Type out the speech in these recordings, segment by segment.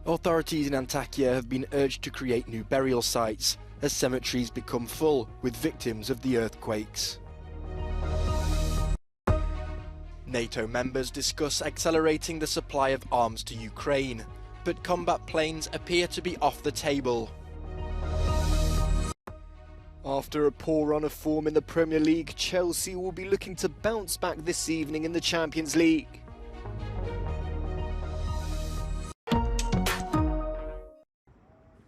Authorities in Antakya have been urged to create new burial sites as cemeteries become full with victims of the earthquakes. NATO members discuss accelerating the supply of arms to Ukraine, but combat planes appear to be off the table. After a poor run of form in the Premier League, Chelsea will be looking to bounce back this evening in the Champions League.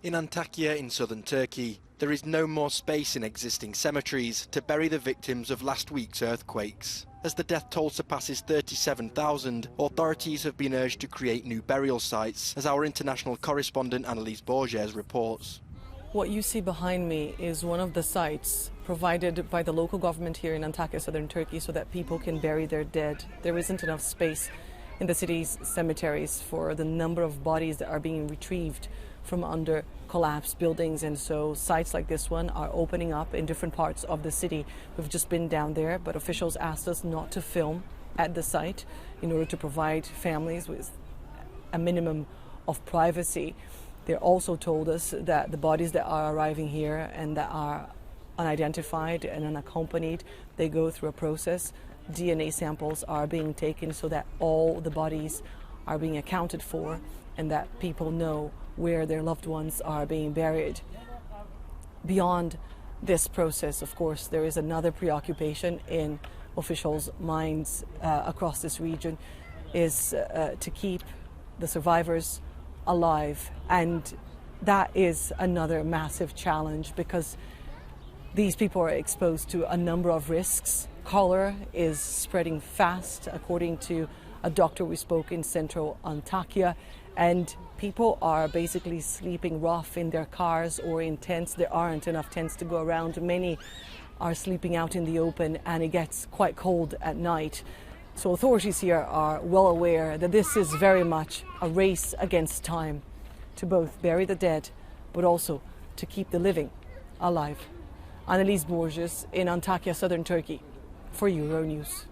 In Antakya in southern Turkey, there is no more space in existing cemeteries to bury the victims of last week's earthquakes. As the death toll surpasses 37,000, authorities have been urged to create new burial sites, as our international correspondent Annalise Borges reports. What you see behind me is one of the sites provided by the local government here in Antakya, southern Turkey, so that people can bury their dead. There isn't enough space in the city's cemeteries for the number of bodies that are being retrieved from under collapsed buildings, and so sites like this one are opening up in different parts of the city. We've just been down there, but officials asked us not to film at the site in order to provide families with a minimum of privacy. They also told us that the bodies that are arriving here and that are unidentified and unaccompanied, they go through a process. DNA samples are being taken so that all the bodies are being accounted for and that people know where their loved ones are being buried. Beyond this process, of course, there is another preoccupation in officials' minds across this region, is to keep the survivors alive. And that is another massive challenge because these people are exposed to a number of risks. Cholera is spreading fast, according to a doctor we spoke in central Antakya, and people are basically sleeping rough in their cars or in tents. There aren't enough tents to go around. Many are sleeping out in the open, and it gets quite cold at night. So authorities here are well aware that this is very much a race against time to both bury the dead, but also to keep the living alive. Annalise Borges in Antakya, southern Turkey, for Euronews.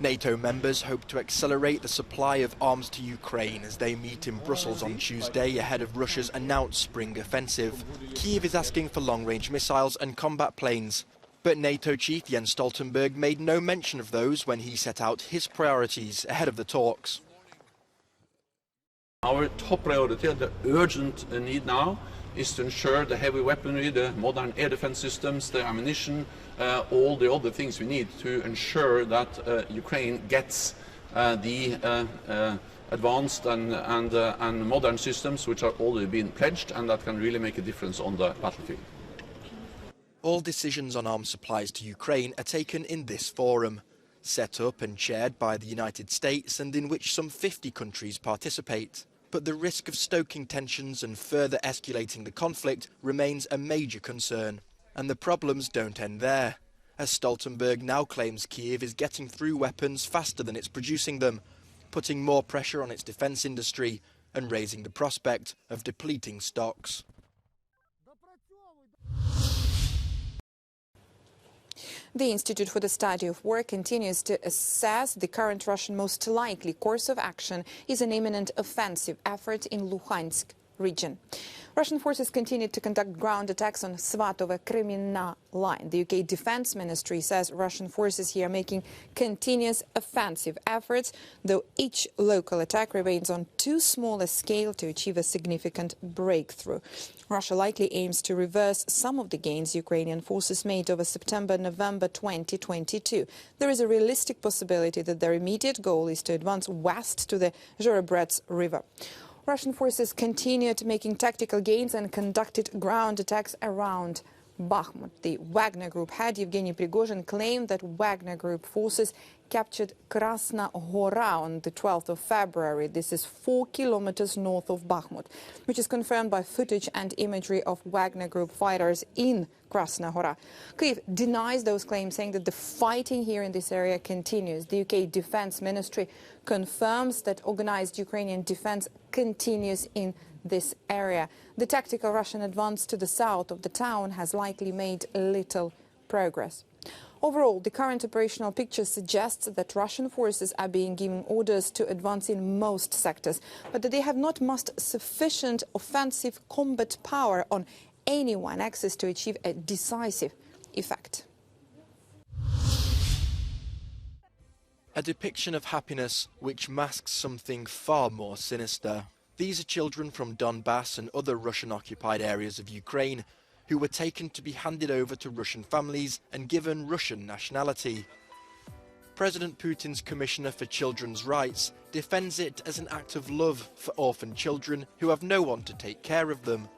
NATO members hope to accelerate the supply of arms to Ukraine as they meet in Brussels on Tuesday ahead of Russia's announced spring offensive. Kyiv is asking for long-range missiles and combat planes, but NATO chief Jens Stoltenberg made no mention of those when he set out his priorities ahead of the talks. Our top priority, the urgent need now, is to ensure the heavy weaponry, the modern air defense systems, the ammunition, all the other things we need to ensure that Ukraine gets the advanced and modern systems which are already being pledged and that can really make a difference on the battlefield. All decisions on arms supplies to Ukraine are taken in this forum, set up and chaired by the United States and in which some 50 countries participate. But the risk of stoking tensions and further escalating the conflict remains a major concern. And the problems don't end there, as Stoltenberg now claims Kyiv is getting through weapons faster than it's producing them, putting more pressure on its defence industry and raising the prospect of depleting stocks. The Institute for the Study of War continues to assess the current Russian most likely course of action is an imminent offensive effort in Luhansk region. Russian forces continued to conduct ground attacks on Svatove-Kreminna line. The UK Defence Ministry says Russian forces here are making continuous offensive efforts, though each local attack remains on too small a scale to achieve a significant breakthrough. Russia likely aims to reverse some of the gains Ukrainian forces made over September-November 2022. There is a realistic possibility that their immediate goal is to advance west to the Zhorobrets River. Russian forces continued making tactical gains and conducted ground attacks around Bakhmut. The Wagner Group head Yevgeny Prigozhin claimed that Wagner Group forces captured Krasna Hora on the 12th of February. This is 4 kilometers north of Bakhmut, which is confirmed by footage and imagery of Wagner Group fighters in Krasna Hora. Kyiv denies those claims, saying that the fighting here in this area continues. The UK Defence Ministry confirms that organised Ukrainian defence continues in this area. The tactical Russian advance to the south of the town has likely made little progress. Overall, the current operational picture suggests that Russian forces are being given orders to advance in most sectors, but that they have not mustered sufficient offensive combat power on any one axis to achieve a decisive effect. A depiction of happiness which masks something far more sinister. These are children from Donbass and other Russian-occupied areas of Ukraine who were taken to be handed over to Russian families and given Russian nationality. President Putin's Commissioner for Children's Rights defends it as an act of love for orphan children who have no one to take care of them.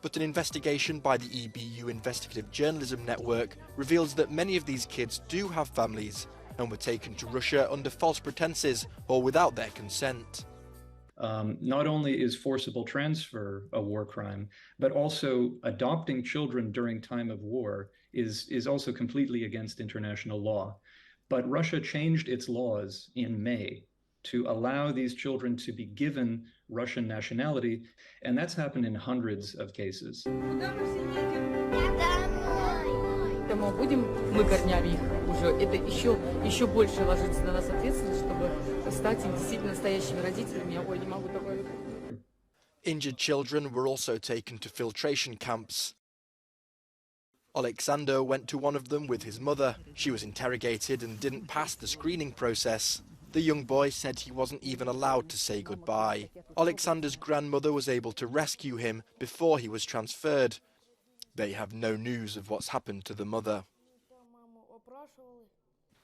But an investigation by the EBU Investigative Journalism Network reveals that many of these kids do have families and were taken to Russia under false pretenses or without their consent. Not only is forcible transfer a war crime, but also adopting children during time of war is also completely against international law. But Russia changed its laws in May to allow these children to be given Russian nationality, and that's happened in hundreds of cases. Будем мы корнями их уже, это еще больше ложится на нас ответственность, чтобы стать действительно настоящими родителями. Я не могу такое. Injured children were also taken to filtration camps. Alexander went to one of them with his mother. She was interrogated and didn't pass the screening process. The young boy said he wasn't even allowed to say goodbye. Alexander's grandmother was able to rescue him before he was transferred. They have no news of what's happened to the mother.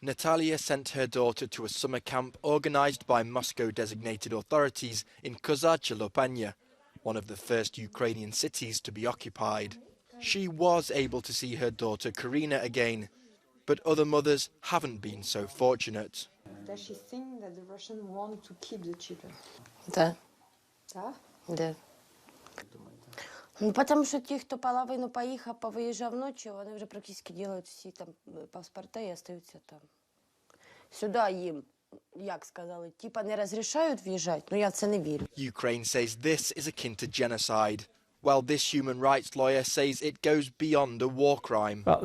Natalia sent her daughter to a summer camp organised by Moscow-designated authorities in Kozarche-Lopanya, one of the first Ukrainian cities to be occupied. She was able to see her daughter Karina again, but other mothers haven't been so fortunate. Does she think that the Russians want to keep the children? Да. Да? Да. Ну, потому что ті, хто половину поїхав, повиїжджав ночі, вони вже практично делають всі там паспорти і остаються там. Сюди їм, як сказали, типа не розрішають в'їжджати, но я в це не вірю. Ukraine says this is akin to genocide, while this human rights lawyer says it goes beyond a war crime. Well,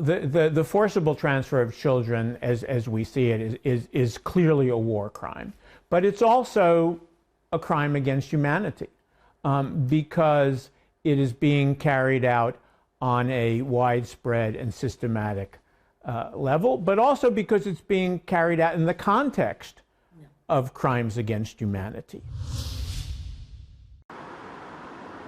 the forcible transfer of children, as we see it, is clearly a war crime. But it's also a crime against humanity because it is being carried out on a widespread and systematic level, but also because it's being carried out in the context of crimes against humanity.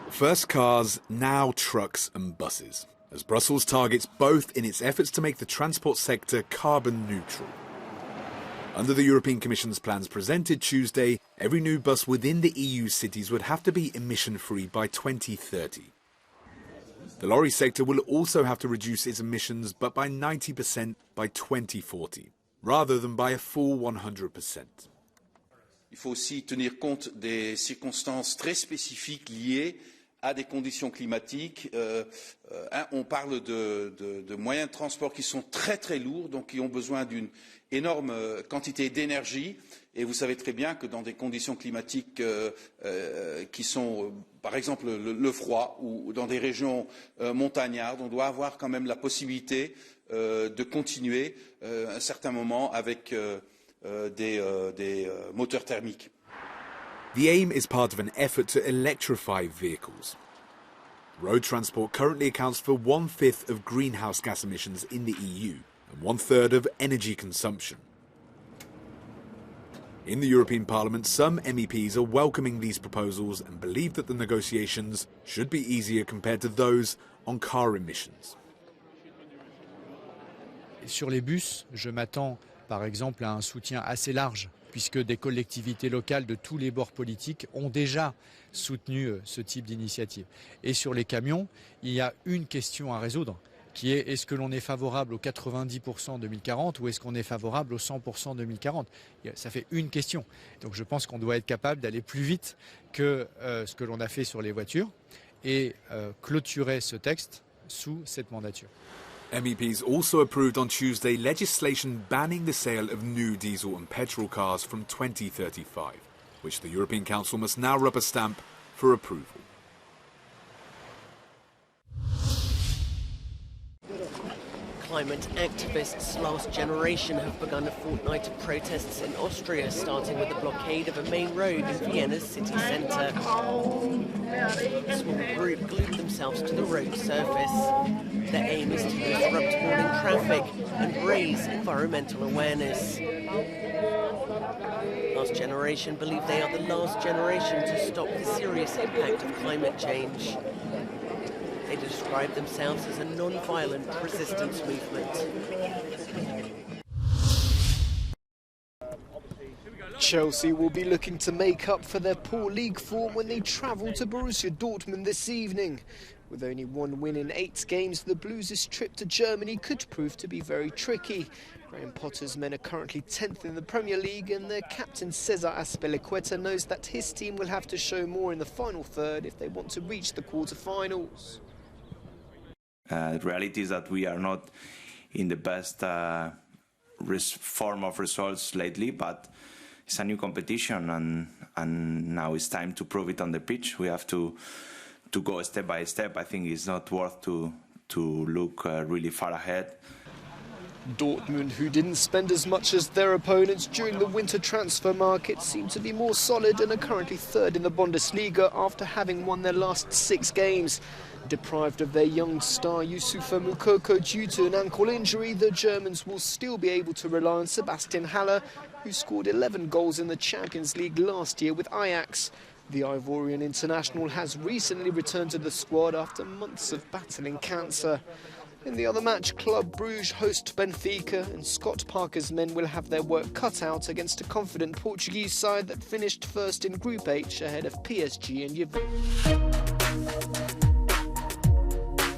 First cars, now trucks and buses, as Brussels targets both in its efforts to make the transport sector carbon neutral. Under the European Commission's plans presented Tuesday, every new bus within the EU cities would have to be emission-free by 2030. The lorry sector will also have to reduce its emissions, but by 90% by 2040, rather than by a full 100%. Il faut aussi tenir compte des circonstances très spécifiques liées à des conditions climatiques. On parle de moyens de transport qui sont très très lourds, donc qui ont besoin d'une énorme quantité d'énergie. Et vous savez très bien que dans des conditions climatiques qui sont, par exemple, le froid ou dans des régions montagnardes, on doit avoir quand même la possibilité de continuer à un certain moment avec des moteurs thermiques. The aim is part of an effort to electrify vehicles. Road transport currently accounts for 1/5 of greenhouse gas emissions in the EU and 1/3 of energy consumption. In the European Parliament, some MEPs are welcoming these proposals and believe that the negotiations should be easier compared to those on car emissions. Sur les bus, je m'attends par exemple à un soutien assez large, puisque des collectivités locales de tous les bords politiques ont déjà soutenu ce type d'initiative. Et sur les camions, il y a une question à résoudre, qui est: est-ce que l'on est favorable aux 90% 2040 ou est-ce qu'on est favorable aux 100% 2040 ? Ça fait une question. Donc je pense qu'on doit être capable d'aller plus vite que ce que l'on a fait sur les voitures et clôturer ce texte sous cette mandature. MEPs also approved on Tuesday legislation banning the sale of new diesel and petrol cars from 2035, which the European Council must now rubber stamp for approval. Climate activists Last Generation have begun a fortnight of protests in Austria, starting with a blockade of a main road in Vienna's city centre. A small group glued themselves to the road surface. Their aim is to disrupt morning traffic and raise environmental awareness. Last Generation believe they are the last generation to stop the serious impact of climate change. They describe themselves as a non-violent resistance movement. Chelsea will be looking to make up for their poor league form when they travel to Borussia Dortmund this evening. With only one win in 8 games, the Blues' trip to Germany could prove to be very tricky. Graham Potter's men are currently 10th in the Premier League, and their captain Cesar Azpilicueta knows that his team will have to show more in the final third if they want to reach the quarter-finals. The reality is that we are not in the best form of results lately, but it's a new competition, and now it's time to prove it on the pitch. We have to go step by step. I think it's not worth to look really far ahead. Dortmund, who didn't spend as much as their opponents during the winter transfer market, seem to be more solid and are currently 3rd in the Bundesliga after having won their last 6 games. Deprived of their young star Youssoufa Moukoko due to an ankle injury, the Germans will still be able to rely on Sebastian Haller, who scored 11 goals in the Champions League last year with Ajax. The Ivorian international has recently returned to the squad after months of battling cancer. In the other match, Club Brugge host Benfica, and Scott Parker's men will have their work cut out against a confident Portuguese side that finished first in Group H ahead of PSG and Juventus.